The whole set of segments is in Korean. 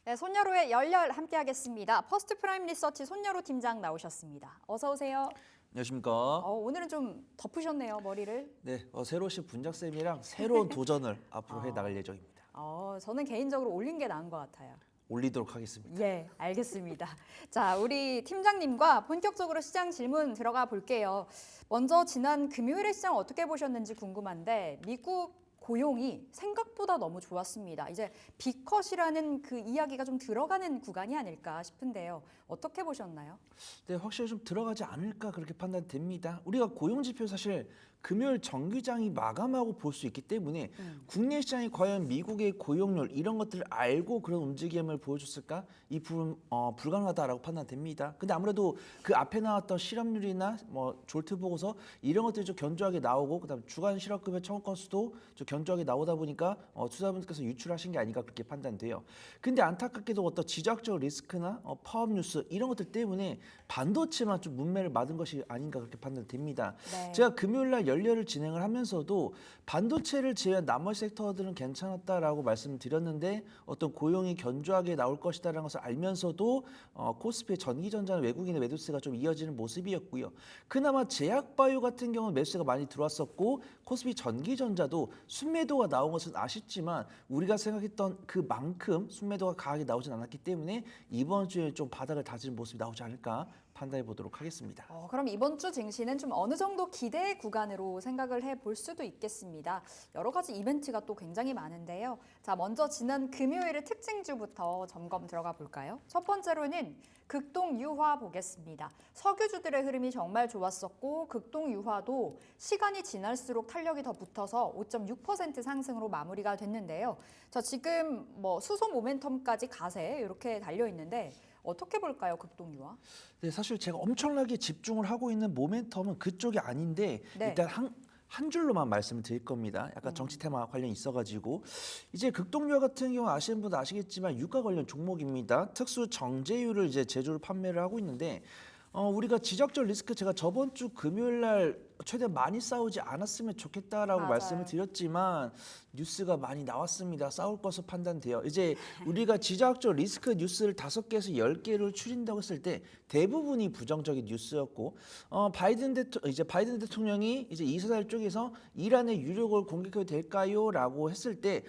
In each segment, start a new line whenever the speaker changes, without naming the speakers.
네, 손여로의 열렬 함께하겠습니다. 퍼스트 프라임 리서치 손여로 팀장 나오셨습니다. 어서 오세요.
안녕하십니까.
오늘은 좀 덮으셨네요, 머리를.
네, 새로 오신 분장쌤이랑 새로운 도전을 앞으로 해나갈 예정입니다.
저는 개인적으로 올린 게 나은 것 같아요.
올리도록 하겠습니다.
예, 알겠습니다. 자, 우리 팀장님과 본격적으로 시장 질문 들어가 볼게요. 먼저 지난 금요일의 시장 어떻게 보셨는지 궁금한데 미국 고용이 생각보다 너무 좋았습니다. 이제 B컷이라는 그 이야기가 좀 들어가는 구간이 아닐까 싶은데요. 어떻게 보셨나요?
네, 확실히 좀 들어가지 않을까 그렇게 판단됩니다. 우리가 고용지표 사실 금요일 정기장이 마감하고 볼 수 있기 때문에 국내 시장이 과연 미국의 고용률 이런 것들을 알고 그런 움직임을 보여줬을까? 이 부분 불가능하다라고 판단됩니다. 근데 아무래도 그 앞에 나왔던 실업률이나 뭐 졸트 보고서 이런 것들이 좀 견조하게 나오고 그다음 주간 실업급여 청구 건수도 좀 견조하게 나오다 보니까 투자분들께서 유출하신 게 아닌가 그렇게 판단돼요. 근데 안타깝게도 어떤 지적적 리스크나 파업 뉴스 이런 것들 때문에 반도체만 좀 문매를 맞은 것이 아닌가 그렇게 판단됩니다.
네.
제가 금요일 날 연례를 진행을 하면서도 반도체를 제외한 나머지 섹터들은 괜찮았다라고 말씀을 드렸는데 어떤 고용이 견조하게 나올 것이다라는 것을 알면서도 코스피의 전기전자는 외국인의 매도세가 좀 이어지는 모습이었고요. 그나마 제약바이오 같은 경우는 매수세가 많이 들어왔었고 코스피 전기전자도 순매도가 나온 것은 아쉽지만 우리가 생각했던 그만큼 순매도가 강하게 나오진 않았기 때문에 이번 주에 좀 바닥을 다지는 모습이 나오지 않을까 판단해 보도록 하겠습니다.
그럼 이번 주 증시는 좀 어느 정도 기대 구간으로 생각을 해볼 수도 있겠습니다. 여러 가지 이벤트가 또 굉장히 많은데요. 자, 먼저 지난 금요일의 특징주부터 점검 들어가 볼까요? 첫 번째로는 극동 유화 보겠습니다. 석유주들의 흐름이 정말 좋았었고 극동 유화도 시간이 지날수록 탄력이 더 붙어서 5.6% 상승으로 마무리가 됐는데요. 자, 지금 뭐 수소 모멘텀까지 가세 이렇게 달려 있는데 어떻게 볼까요, 극동유화?
네, 사실 제가 엄청나게 집중을 하고 있는 모멘텀은 그쪽이 아닌데
네.
일단 한 줄로만 말씀을 드릴 겁니다. 약간 정치 테마 관련이 있어가지고 이제 극동유화 같은 경우 아시는 분도 아시겠지만 유가 관련 종목입니다. 특수 정제유를 이제 제조를 판매를 하고 있는데 우리가 지적적 리스크 제가 저번 주 금요일 날 최대한 많이 싸우지 않았으면 좋겠다라고
맞아요.
말씀을 드렸지만 뉴스가 많이 나왔습니다. 싸울 것으로 판단돼요. 이제 우리가 지적적 리스크 뉴스를 5개에서 10개를 추린다고 했을 때 대부분이 부정적인 뉴스였고 바이든 대통령이 이제 이스라엘 쪽에서 이란의 유력을 공격해도 될까요?라고 했을 때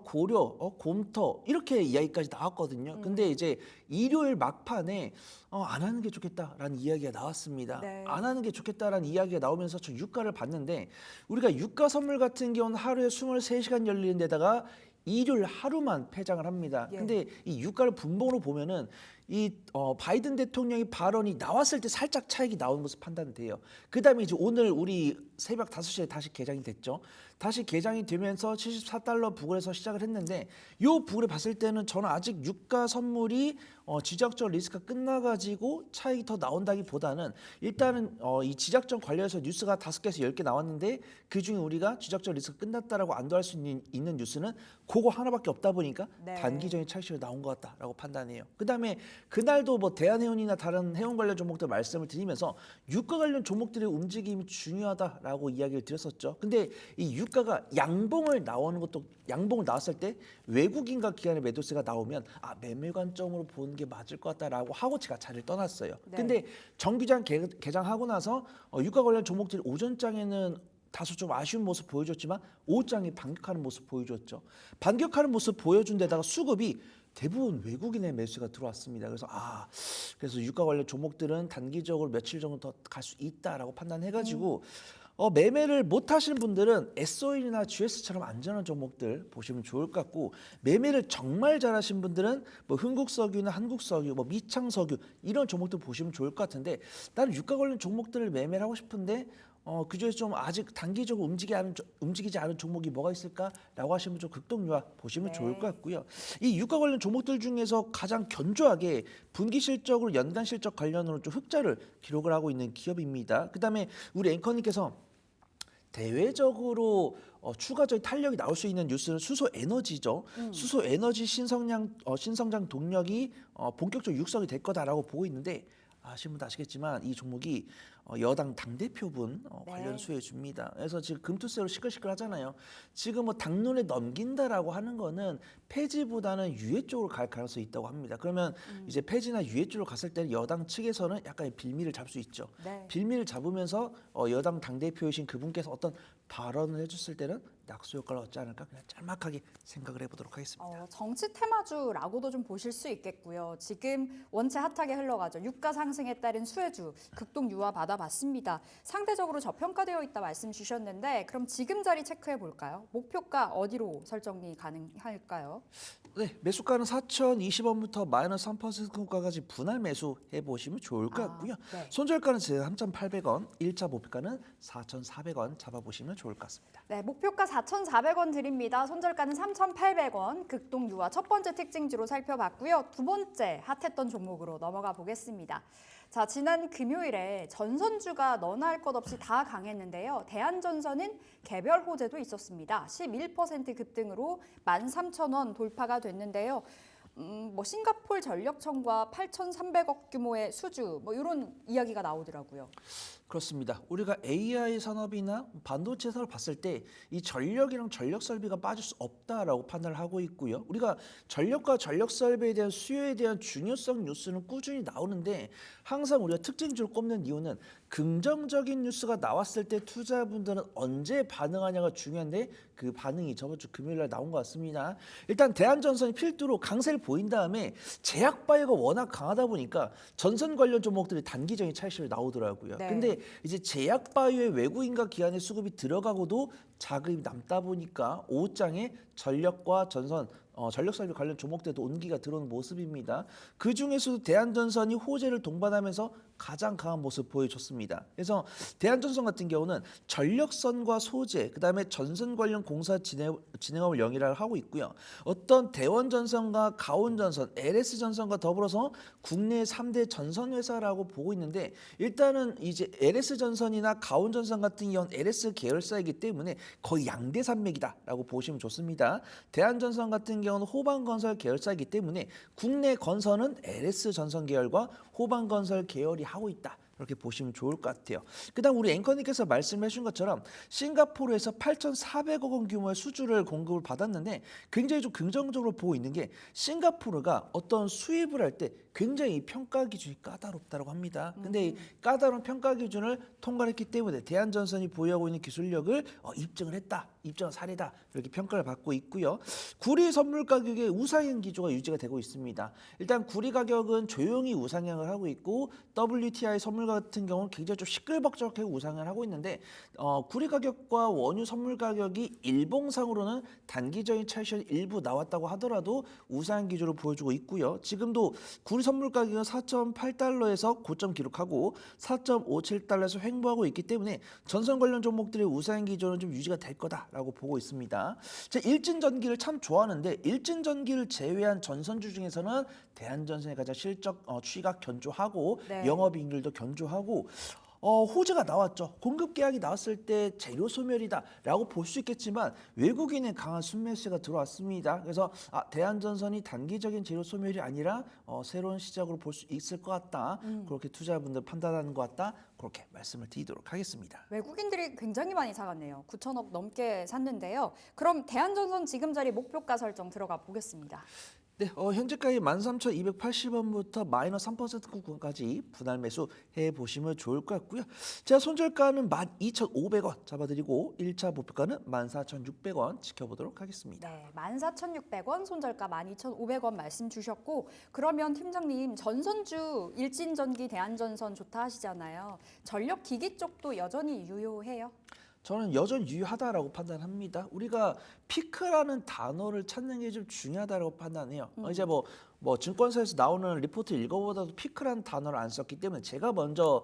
고려, 검토 이렇게 이야기까지 나왔거든요. 근데 이제 일요일 막판에 안 하는 게 좋겠다라는 이야기가 나왔습니다.
네.
안 하는 게 좋겠다라는 이야기가 나오면서 저 유가를 봤는데 우리가 유가 선물 같은 경우는 하루에 23시간 열리는 데다가 일요일 하루만 폐장을 합니다.
예.
근데 이 유가를 분봉으로 보면은 이 바이든 대통령이 발언이 나왔을 때 살짝 차익이 나오는 것으로 판단돼요. 그다음에 이제 오늘 우리 새벽 5시에 다시 개장이 됐죠. 다시 개장이 되면서 74달러 부근에서 시작을 했는데 요 부근에 봤을 때는 저는 아직 유가 선물이 지적적 리스크가 끝나가지고 차익이 더 나온다기보다는 일단은 이 지적적 관련해서 뉴스가 5개에서 10개 나왔는데 그중에 우리가 지적적 리스크가 끝났다라고 안도할 수 있는 뉴스는 그거 하나밖에 없다 보니까
네.
단기적인 차익실이 나온 것 같다라고 판단해요. 그다음에 그날도 뭐 대한해운이나 다른 해운 관련 종목들 말씀을 드리면서 유가 관련 종목들의 움직임이 중요하다라고 이야기를 드렸었죠. 근데 이 유가가 양봉을 나왔을 때 외국인과 기관의 매도세가 나오면 매매 관점으로 보는 게 맞을 것 같다라고 하고 제가 자리를 떠났어요.
네.
근데 정기장 개장하고 나서 유가 관련 종목들이 오전장에는 다소 좀 아쉬운 모습 보여줬지만 오후장에 반격하는 모습 보여줬죠. 반격하는 모습 보여준 데다가 수급이 대부분 외국인의 매수가 들어왔습니다. 그래서 유가 관련 종목들은 단기적으로 며칠 정도 더 갈 수 있다라고 판단해가지고 매매를 못 하시는 분들은 S-오일이나 GS처럼 안전한 종목들 보시면 좋을 것 같고 매매를 정말 잘하신 분들은 뭐 흥국석유나 한국석유, 뭐 미창석유 이런 종목들 보시면 좋을 것 같은데 나는 유가 관련 종목들을 매매를 하고 싶은데 그중에서 좀 아직 단기적으로 움직이지 않은 종목이 뭐가 있을까라고 하시면 좀 극동유화 보시면
네.
좋을 것 같고요. 이 유가 관련 종목들 중에서 가장 견조하게 분기 실적으로 연간 실적 관련으로 좀 흑자를 기록을 하고 있는 기업입니다. 그다음에 우리 앵커님께서 대외적으로 추가적인 탄력이 나올 수 있는 뉴스는 수소 에너지죠. 수소 에너지 신성장 동력이 본격적으로 육성이 될 거다라고 보고 있는데 아시는 분도 아시겠지만 이 종목이 여당 당대표분
네.
관련 수혜 줍니다. 그래서 지금 금투세로 시끌시끌하잖아요. 지금 뭐 당론에 넘긴다라고 하는 거는 폐지보다는 유예 쪽으로 갈 가능성이 있다고 합니다. 그러면 이제 폐지나 유예 쪽으로 갔을 때는 여당 측에서는 약간 빌미를 잡을 수 있죠.
네.
빌미를 잡으면서 여당 당대표이신 그분께서 어떤 발언을 해줬을 때는 낙수 효과를 얻지 않을까 그냥 짤막하게 생각을 해보도록 하겠습니다.
정치 테마주라고도 좀 보실 수 있겠고요. 지금 원체 핫하게 흘러가죠. 유가 상승에 따른 수혜주 극동 유화 받아봤습니다. 상대적으로 저평가되어 있다 말씀 주셨는데 그럼 지금 자리 체크해 볼까요? 목표가 어디로 설정이 가능할까요?
네, 매수가는 4,020원부터 마이너스 3%까지 분할 매수해 보시면 좋을 것 같고요.
네.
손절가는 제가 3,800원, 1차 목표가는 4,400원 잡아보시면 좋을 것 같습니다.
네, 목표가 4,400원 드립니다. 손절가는 3,800원. 극동 유화 첫 번째 특징주로 살펴봤고요. 두 번째 핫했던 종목으로 넘어가 보겠습니다. 자, 지난 금요일에 전선주가 너나 할 것 없이 다 강했는데요. 대한전선은 개별 호재도 있었습니다. 11% 급등으로 13,000원 돌파가 됐는데요. 싱가폴 전력청과 8,300억 규모의 수주 이런 이야기가 나오더라고요.
그렇습니다. 우리가 AI 산업이나 반도체 산업을 봤을 때 이 전력이랑 전력 설비가 빠질 수 없다라고 판단을 하고 있고요. 우리가 전력과 전력 설비에 대한 수요에 대한 중요성 뉴스는 꾸준히 나오는데 항상 우리가 특징주를 꼽는 이유는 긍정적인 뉴스가 나왔을 때 투자분들은 언제 반응하냐가 중요한데 그 반응이 저번 주 금요일 날 나온 것 같습니다. 일단 대한전선이 필두로 강세를 보인 다음에 제약바이오가 워낙 강하다 보니까 전선 관련 종목들이 단기적인 차익실이 나오더라고요.
네.
근데 이제 제약바이오의 외국인과 기관의 수급이 들어가고도 자금이 남다 보니까 오후장에 전력과 전선 전력 설비 관련 종목들도 온기가 들어오는 모습입니다. 그 중에서도 대한전선이 호재를 동반하면서 가장 강한 모습 보여줬습니다. 그래서 대한전선 같은 경우는 전력선과 소재, 그다음에 전선 관련 공사 진행업을 영위를 하고 있고요. 어떤 대원전선과 가온전선, LS전선과 더불어서 국내 3대 전선 회사라고 보고 있는데 일단은 이제 LS전선이나 가온전선 같은 경우는 LS 계열사이기 때문에 거의 양대 산맥이다라고 보시면 좋습니다. 대한전선 같은 경우는 호반건설 계열사이기 때문에 국내 건설은 LS전선 계열과 호반건설 계열이 하고 있다. 이렇게 보시면 좋을 것 같아요. 그다음 우리 앵커님께서 말씀해 주신 것처럼 싱가포르에서 8,400억 원 규모의 수주를 공급을 받았는데 굉장히 좀 긍정적으로 보고 있는 게 싱가포르가 어떤 수입을 할 때 굉장히 평가 기준이 까다롭다고 합니다. 근데 이 까다로운 평가 기준을 통과했기 때문에 대한전선이 보유하고 있는 기술력을 입증을 했다. 입증한 사례다. 이렇게 평가를 받고 있고요. 구리 선물 가격의 우상향 기조가 유지가 되고 있습니다. 일단 구리 가격은 조용히 우상향을 하고 있고 WTI 선물 같은 경우는 굉장히 좀 시끌벅적하게 우상향을 하고 있는데 구리 가격과 원유 선물 가격이 일봉상으로는 단기적인 차익이 일부 나왔다고 하더라도 우상향 기조를 보여주고 있고요. 지금도 구리 선물 가격은 4.8달러에서 고점 기록하고 4.57달러에서 횡보하고 있기 때문에 전선 관련 종목들의 우상향 기조는 좀 유지가 될 거다라고 보고 있습니다. 제가 일진 전기를 참 좋아하는데 일진 전기를 제외한 전선주 중에서는 대한전선이 가장 실적 추이가 견조하고
네.
영업이익률도 견조하고 호재가 나왔죠. 공급 계약이 나왔을 때 재료 소멸이다라고 볼 수 있겠지만 외국인의 강한 순매수가 들어왔습니다. 그래서 대한전선이 단기적인 재료 소멸이 아니라 새로운 시작으로 볼 수 있을 것 같다. 그렇게 투자분들 판단하는 것 같다. 그렇게 말씀을 드리도록 하겠습니다.
외국인들이 굉장히 많이 사갔네요. 9천억 넘게 샀는데요. 그럼 대한전선 지금 자리 목표가 설정 들어가 보겠습니다.
네, 현재까지 13,280원부터 마이너스 3% 구간까지 분할 매수 해보시면 좋을 것 같고요. 제가 손절가는 12,500원 잡아드리고 1차 목표가는 14,600원 지켜보도록 하겠습니다.
네, 14,600원, 손절가 12,500원 말씀 주셨고 그러면 팀장님 전선주 일진전기 대한전선 좋다 하시잖아요. 전력기기 쪽도 여전히 유효해요?
저는 여전히 유효하다라고 판단합니다. 우리가 피크라는 단어를 찾는 게 좀 중요하다고 판단해요. 이제 뭐 증권사에서 나오는 리포트 읽어보다도 피크라는 단어를 안 썼기 때문에 제가 먼저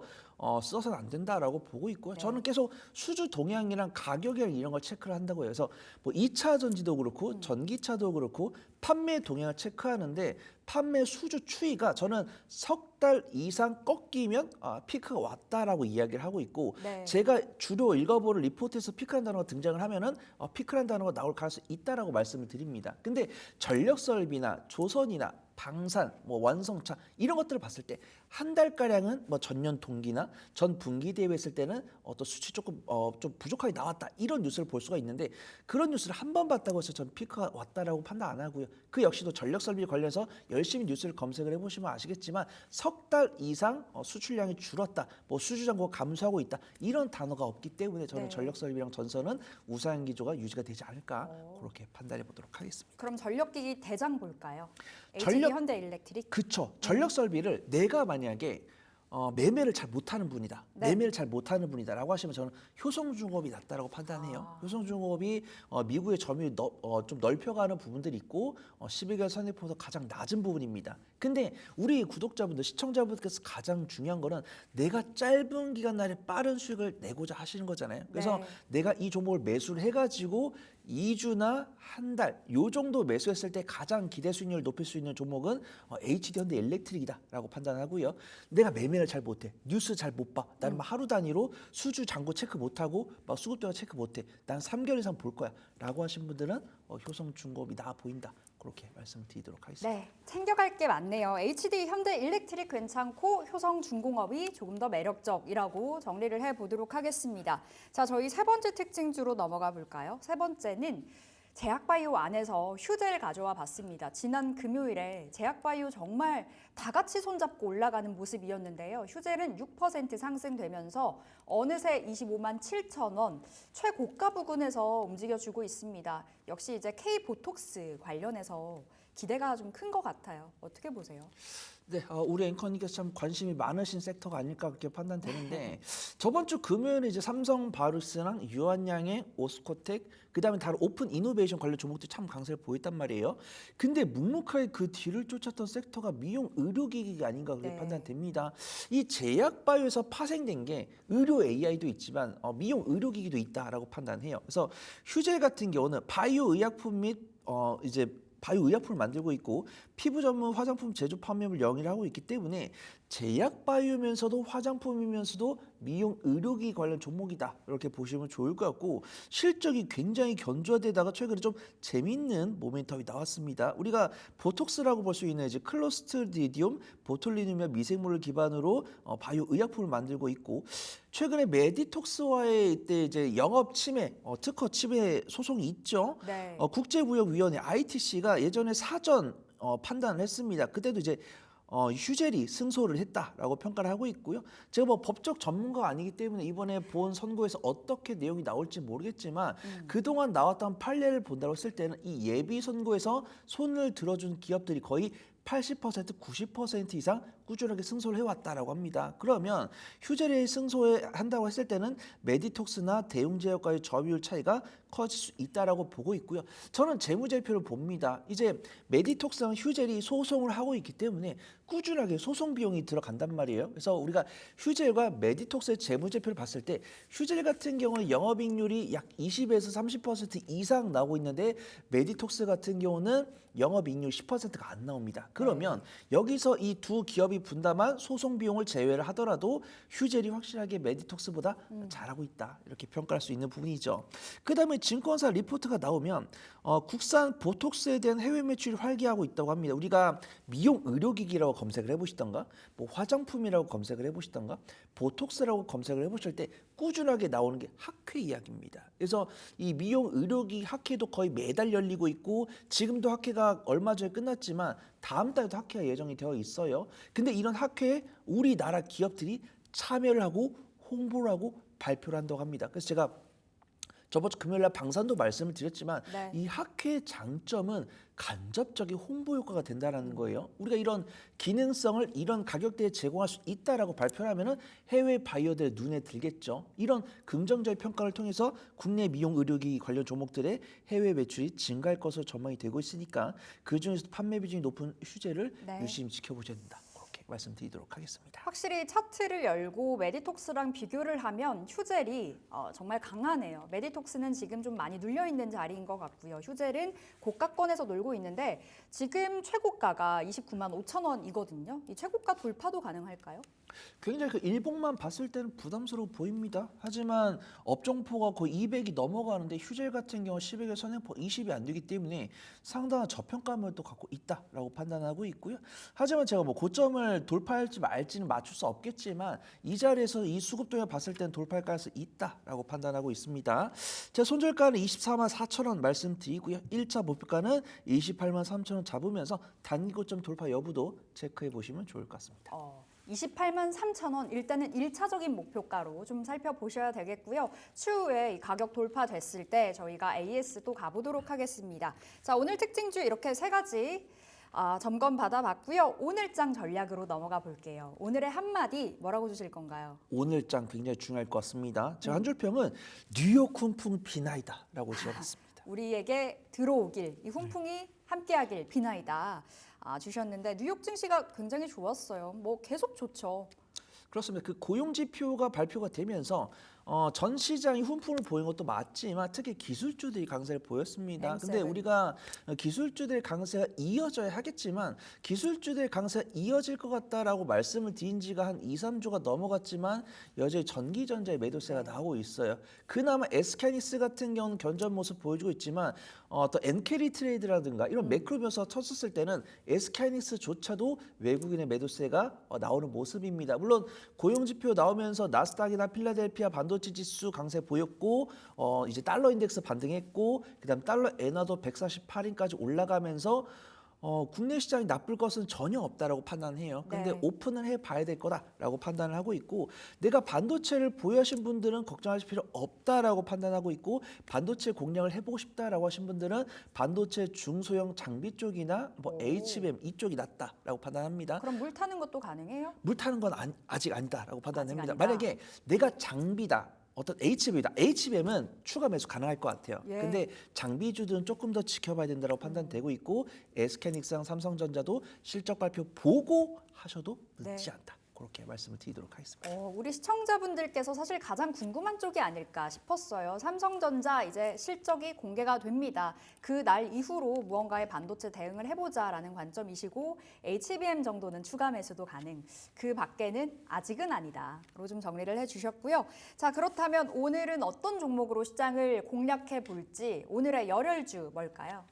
써서는 안 된다라고 보고 있고요.
네.
저는 계속 수주 동향이랑 가격이랑 이런 걸 체크를 한다고 해서 뭐 2차 전지도 그렇고 전기차도 그렇고 판매 동향을 체크하는데 판매 수주 추이가 저는 석 달 이상 꺾이면 피크가 왔다라고 이야기를 하고 있고
네.
제가 주로 읽어보는 리포트에서 피크라는 단어가 등장을 하면은 피크라는 단어가 나올 가능성이 있다라고 말씀을 드립니다. 근데 전력 설비나 조선이나 방산, 뭐 완성차 이런 것들을 봤을 때 한 달가량은 뭐 전년 동기나 전 분기 대비했을 때는 어떤 수치 조금 좀 부족하게 나왔다 이런 뉴스를 볼 수가 있는데 그런 뉴스를 한 번 봤다고 해서 전 피크가 왔다라고 판단 안 하고요. 그 역시도 전력 설비 관련해서 열심히 뉴스를 검색을 해보시면 아시겠지만 석 달 이상 수출량이 줄었다, 뭐 수주 잔고가 감소하고 있다 이런 단어가 없기 때문에 저는
네.
전력 설비랑 전선은 우상 기조가 유지가 되지 않을까
오.
그렇게 판단해 보도록 하겠습니다.
그럼 전력기기 대장 볼까요?
전력-
HD 현대일렉트릭.
그쵸. 전력 설비를 내가 만약에 매매를 잘 못하는 분이다.
네.
매매를 잘 못하는 분이다라고 하시면 저는 효성중공업이 낫다라고 판단해요.
아.
효성중공업이 미국의 점유율 좀 넓혀가는 부분들이 있고 12개월 선입보다 가장 낮은 부분입니다. 근데 우리 구독자분들, 시청자분들께서 가장 중요한 거는 내가 짧은 기간 내에 빠른 수익을 내고자 하시는 거잖아요. 그래서
네.
내가 이 종목을 매수를 해가지고 2주나 한 달 요 정도 매수했을 때 가장 기대 수익률을 높일 수 있는 종목은 HD 현대 일렉트릭이다라고 판단하고요. 내가 매매를 잘 못해, 뉴스 잘 못 봐, 나는 막 하루 단위로 수주 잔고 체크 못하고 막 수급대가 체크 못해, 난 3개월 이상 볼 거야라고 하신 분들은 효성중공업이 나아 보인다. 그렇게 말씀드리도록 하겠습니다.
네, 챙겨갈 게 많네요. HD 현대일렉트릭 괜찮고 효성중공업이 조금 더 매력적이라고 정리를 해보도록 하겠습니다. 자, 저희 세 번째 특징주로 넘어가 볼까요? 세 번째는 제약바이오 안에서 휴재를 가져와 봤습니다. 지난 금요일에 제약바이오 정말 다 같이 손잡고 올라가는 모습이었는데요. 휴재는 6% 상승되면서 어느새 25만 7천 원 최고가 부근에서 움직여주고 있습니다. 역시 이제 K-보톡스 관련해서 기대가 좀 큰 것 같아요. 어떻게 보세요?
네, 우리 앵커님께서 참 관심이 많으신 섹터가 아닐까 그렇게 판단되는데 저번 주 금요일에 이제 삼성바이오로스랑 유한양행, 오스코텍, 그다음에 다른 오픈 이노베이션 관련 종목들이 참 강세를 보였단 말이에요. 근데 묵묵하게 그 뒤를 쫓았던 섹터가 미용 의료기기가 아닌가 그렇게
네.
판단됩니다. 이 제약바이오에서 파생된 게 의료 AI도 있지만 미용 의료기기도 있다라고 판단해요. 그래서 휴젤 같은 경우는 바이오 의약품 및 이제 바이오 의약품을 만들고 있고 피부 전문 화장품 제조 판매를 영위를 하고 있기 때문에 제약 바이오면서도 화장품이면서도 미용 의료기 관련 종목이다 이렇게 보시면 좋을 것 같고 실적이 굉장히 견조하데다가 최근에 좀 재밌는 모멘텀이 나왔습니다. 우리가 보톡스라고 볼 수 있는 이제 클로스트리디움, 보툴리눔이나 미생물을 기반으로 바이오 의약품을 만들고 있고 최근에 메디톡스와의 이때 이제 영업 침해, 특허 침해 소송이 있죠.
네.
국제무역위원회 ITC가 예전에 사전 판단을 했습니다. 그때도 이제 휴젤이 승소를 했다라고 평가를 하고 있고요. 제가 뭐 법적 전문가가 아니기 때문에 이번에 본 선고에서 어떻게 내용이 나올지 모르겠지만 그동안 나왔던 판례를 본다고 했을 때는 이 예비 선고에서 손을 들어준 기업들이 거의 80%, 90% 이상 꾸준하게 승소를 해왔다라고 합니다. 그러면 휴젤이 승소한다고 했을 때는 메디톡스나 대웅제약과의 점유율 차이가 커질 수 있다라고 보고 있고요. 저는 재무제표를 봅니다. 이제 메디톡스랑 휴젤이 소송을 하고 있기 때문에 꾸준하게 소송 비용이 들어간단 말이에요. 그래서 우리가 휴젤과 메디톡스의 재무제표를 봤을 때 휴젤 같은 경우는 영업이익률이 약 20에서 30% 이상 나오고 있는데 메디톡스 같은 경우는 영업이익률 10%가 안 나옵니다. 그러면 여기서 이 두 기업이 분담한 소송 비용을 제외를 하더라도 휴젤이 확실하게 메디톡스보다 잘하고 있다 이렇게 평가할 수 있는 부분이죠. 그 다음에 증권사 리포트가 나오면 국산 보톡스에 대한 해외 매출이 활기하고 있다고 합니다. 우리가 미용 의료기기라고 검색을 해보시던가 뭐 화장품이라고 검색을 해보시던가 보톡스라고 검색을 해보실 때 꾸준하게 나오는 게 학회 이야기입니다. 그래서 이 미용 의료기기 학회도 거의 매달 열리고 있고 지금도 학회가 얼마 전에 끝났지만 다음 달에도 학회가 예정이 되어 있어요. 근데 이런 학회에 우리나라 기업들이 참여를 하고 홍보를 하고 발표를 한다고 합니다. 그래서 제가 저번 주 금요일 날 방산도 말씀을 드렸지만
네.
이 학회의 장점은 간접적인 홍보 효과가 된다는 거예요. 우리가 이런 기능성을 이런 가격대에 제공할 수 있다라고 발표를 하면은 해외 바이어들의 눈에 들겠죠. 이런 긍정적 평가를 통해서 국내 미용 의료기기 관련 종목들의 해외 매출이 증가할 것으로 전망이 되고 있으니까 그 중에서 판매 비중이 높은 휴재를
네.
유심히 지켜보셔야 된다. 그렇게 말씀드리도록 하겠습니다.
확실히 차트를 열고 메디톡스랑 비교를 하면 휴젤이 정말 강하네요. 메디톡스는 지금 좀 많이 눌려있는 자리인 것 같고요. 휴젤은 고가권에서 놀고 있는데 지금 최고가가 29만 5천 원이거든요. 이 최고가 돌파도 가능할까요?
굉장히 그 일봉만 봤을 때는 부담스러워 보입니다. 하지만 업종포가 거의 200이 넘어가는데 휴젤 같은 경우 10액의 선행포 20이 안 되기 때문에 상당한 저평가물도 갖고 있다라고 판단하고 있고요. 하지만 제가 뭐 고점을 돌파할지 말지는 맞출 수 없겠지만 이 자리에서 이 수급 동향 봤을 때는 돌파할 가능성이 있다라고 판단하고 있습니다. 제 손절가는 24만 4천 원 말씀드리고요. 1차 목표가는 28만 3천 원 잡으면서 단기 고점 돌파 여부도 체크해 보시면 좋을 것 같습니다.
28만 3천 원 일단은 1차적인 목표가로 좀 살펴보셔야 되겠고요. 추후에 이 가격 돌파됐을 때 저희가 AS도 가보도록 하겠습니다. 자, 오늘 특징주 이렇게 세 가지 점검 받아봤고요. 오늘장 전략으로 넘어가 볼게요. 오늘의 한마디 뭐라고 주실 건가요?
오늘장 굉장히 중요할 것 같습니다. 제가 한 줄평은 뉴욕 훈풍 비나이다라고 지어봤습니다.
우리에게 들어오길, 이 훈풍이 함께하길 비나이다 주셨는데 뉴욕 증시가 굉장히 좋았어요. 뭐 계속 좋죠.
그렇습니다. 그 고용 지표가 발표가 되면서 전 시장이 훈풍을 보인 것도 맞지만 특히 기술주들이 강세를 보였습니다. 근데 우리가 기술주들의 강세가 이어져야 하겠지만 기술주들의 강세가 이어질 것 같다라고 말씀을 드린 지가 한 2, 3주가 넘어갔지만 여전히 전기전자의 매도세가 나오고 있어요. 그나마 SK하이닉스 같은 경우는 견조한 모습 보여주고 있지만 또 엔캐리 트레이드라든가 이런 매크로 변수가 터졌을 때는 SK하이닉스조차도 외국인의 매도세가 나오는 모습입니다. 물론 고용지표 나오면서 나스닥이나 필라델피아 반도체 지수 강세 보였고 이제 달러 인덱스 반등했고 그다음 달러 엔화도 148인까지 올라가면서 국내 시장이 나쁠 것은 전혀 없다라고 판단해요. 근데 오픈을 해봐야 될 거다라고 판단을 하고 있고 내가 반도체를 보유하신 분들은 걱정하실 필요 없다라고 판단하고 있고 반도체 공략을 해보고 싶다라고 하신 분들은 반도체 중소형 장비 쪽이나 뭐 HBM 이쪽이 낫다라고 판단합니다.
그럼 물 타는 것도 가능해요?
물 타는 건 아직 아니다라고 판단합니다.
아니다.
만약에 내가 장비다. 어떤 HBM이다. HBM은 추가 매수 가능할 것 같아요. 근데 장비주들은 조금 더 지켜봐야 된다고 판단되고 있고 SK하이닉스랑 삼성전자도 실적 발표 보고 하셔도 늦지 않다. 그렇게 말씀을 드리도록 하겠습니다.
우리 시청자분들께서 사실 가장 궁금한 쪽이 아닐까 싶었어요. 삼성전자 이제 실적이 공개가 됩니다. 그 날 이후로 무언가의 반도체 대응을 해보자라는 관점이시고 HBM 정도는 추가 매수도 가능. 그 밖에는 아직은 아니다로 좀 정리를 해주셨고요. 자, 그렇다면 오늘은 어떤 종목으로 시장을 공략해 볼지 오늘의 열혈주 뭘까요?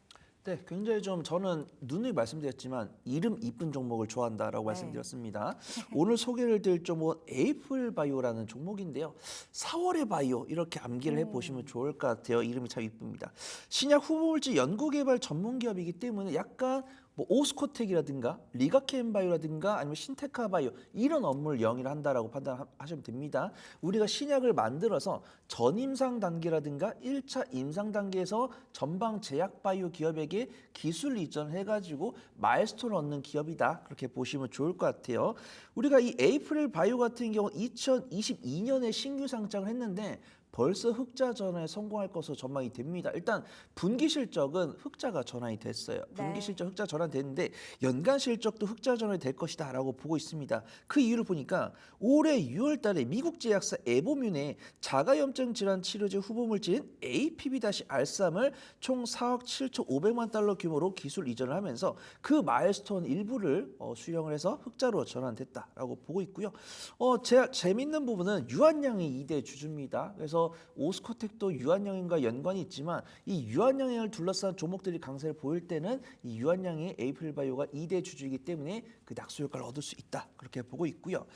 네, 굉장히 좀 저는 누누이 말씀드렸지만 이름 이쁜 종목을 좋아한다라고 말씀드렸습니다. 오늘 소개를 드릴 종목은 에이플바이오라는 종목인데요. 4월의 바이오 이렇게 암기를 해보시면 좋을 것 같아요. 이름이 참 이쁩니다. 신약 후보물질 연구개발 전문 기업이기 때문에 약간 뭐 오스코텍이라든가 리가케엠바이오라든가 아니면 신테카바이오 이런 업무를 영위를 한다라고 판단하시면 됩니다. 우리가 신약을 만들어서 전임상 단계라든가 1차 임상 단계에서 전방 제약바이오 기업에게 기술 이전을 해가지고 마일스톤을 얻는 기업이다. 그렇게 보시면 좋을 것 같아요. 우리가 이 에이프릴 바이오 같은 경우 2022년에 신규 상장을 했는데 벌써 흑자 전환에 성공할 것으로 전망이 됩니다. 일단 분기 실적은 흑자가 전환이 됐어요. 분기 실적 흑자 전환됐는데 연간 실적도 흑자 전환이 될 것이다라고 보고 있습니다. 그 이유를 보니까 올해 6월 달에 미국 제약사 에보뮌의 자가염증 질환 치료제 후보물질인 APB-R3을 총 4억 7천 5백만 달러 규모로 기술 이전을 하면서 그 마일스톤 일부를 수령을 해서 흑자로 전환됐다라고 보고 있고요. 제가 재밌는 부분은 유한양이 2대 주주입니다. 그래서 오스코텍도 유한양행과 연관이 있지만 이 유한양행을 둘러싼 종목들이 강세를 보일 때는 이 유한양의 에이플바이오가 2대 주주이기 때문에 그 낙수 효과를 얻을 수 있다. 그렇게 보고 있고요.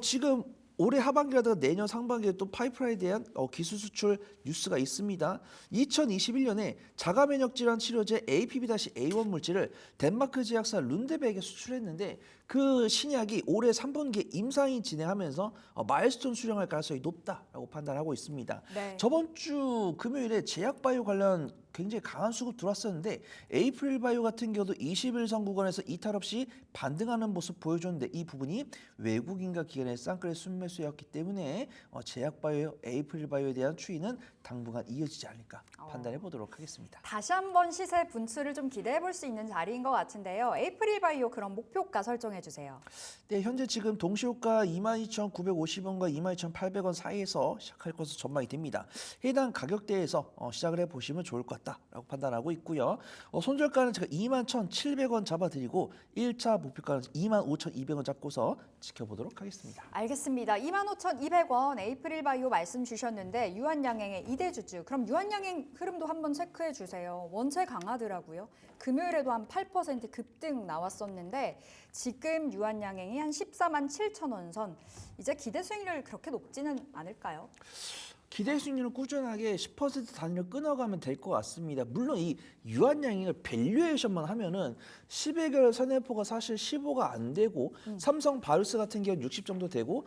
지금 올해 하반기라든가 내년 상반기에 또 파이프라인에 대한 기술 수출 뉴스가 있습니다. 2021년에 자가면역 질환 치료제 APB-A1 물질을 덴마크 제약사 룬데백에 수출했는데 그 신약이 올해 3분기에 임상이 진행하면서 마일스톤 수령할 가능성이 높다라고 판단하고 있습니다. 저번 주 금요일에 제약바이오 관련 굉장히 강한 수급 들어왔었는데 에이프릴바이오 같은 경우도 21선 구간에서 이탈 없이 반등하는 모습 보여줬는데 이 부분이 외국인과 기관의 쌍끌의 순매수였기 때문에 제약바이오, 에이프릴바이오에 대한 추이는 당분간 이어지지 않을까 판단해 보도록 하겠습니다.
다시 한번 시세 분출을 좀 기대해 볼 수 있는 자리인 것 같은데요. 에이프릴바이오 그럼 목표가 설정해 주세요.
네, 현재 지금 동시효과 22,950원과 22,800원 사이에서 시작할 것으로 전망이 됩니다. 해당 가격대에서 시작을 해보시면 좋을 것 같다라고 판단하고 있고요. 손절가는 제가 21,700원 잡아드리고 1차 목표가는 25,200원 잡고서 지켜보도록 하겠습니다.
알겠습니다. 25,200원 에이프릴 바이오 말씀 주셨는데 유한양행의 이대주주. 그럼 유한양행 흐름도 한번 체크해 주세요. 원체 강하더라고요. 금요일에도 한 8% 급등 나왔었는데 지금 유한양행이 한 14만 7천 원 선. 이제 기대 수익률 그렇게 높지는 않을까요?
기대 수익률은 꾸준하게 10% 단위로 끊어가면 될 것 같습니다. 물론 이 유한양행을 밸류에이션만 하면은 11개월 선행포가 사실 15가 안 되고 삼성 바이오스 같은 경우는 60 정도 되고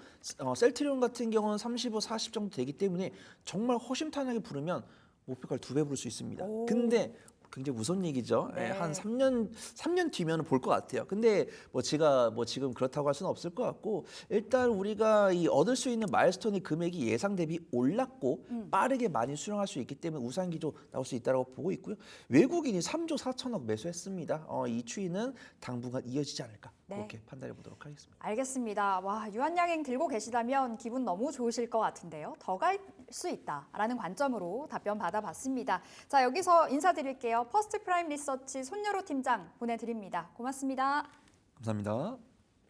셀트리온 같은 경우는 35, 40 정도 되기 때문에 정말 허심탄회하게 부르면 목표가를 2배 부를 수 있습니다.
오.
근데 굉장히 무서운 얘기죠.
네.
한 3년 뒤면은 볼 것 같아요. 근데 제가 지금 그렇다고 할 수는 없을 것 같고 일단 우리가 이 얻을 수 있는 마일스톤의 금액이 예상 대비 올랐고 빠르게 많이 수령할 수 있기 때문에 우상 기조 나올 수 있다고 보고 있고요. 외국인이 3조 4천억 매수했습니다. 이 추이는 당분간 이어지지 않을까 그렇게 판단해 보도록 하겠습니다.
알겠습니다. 와, 유한양행 들고 계시다면 기분 너무 좋으실 것 같은데요. 더 갈 수 있다라는 관점으로 답변 받아봤습니다. 자, 여기서 인사드릴게요. 퍼스트 프라임 리서치 손여로 팀장 보내드립니다. 고맙습니다.
감사합니다.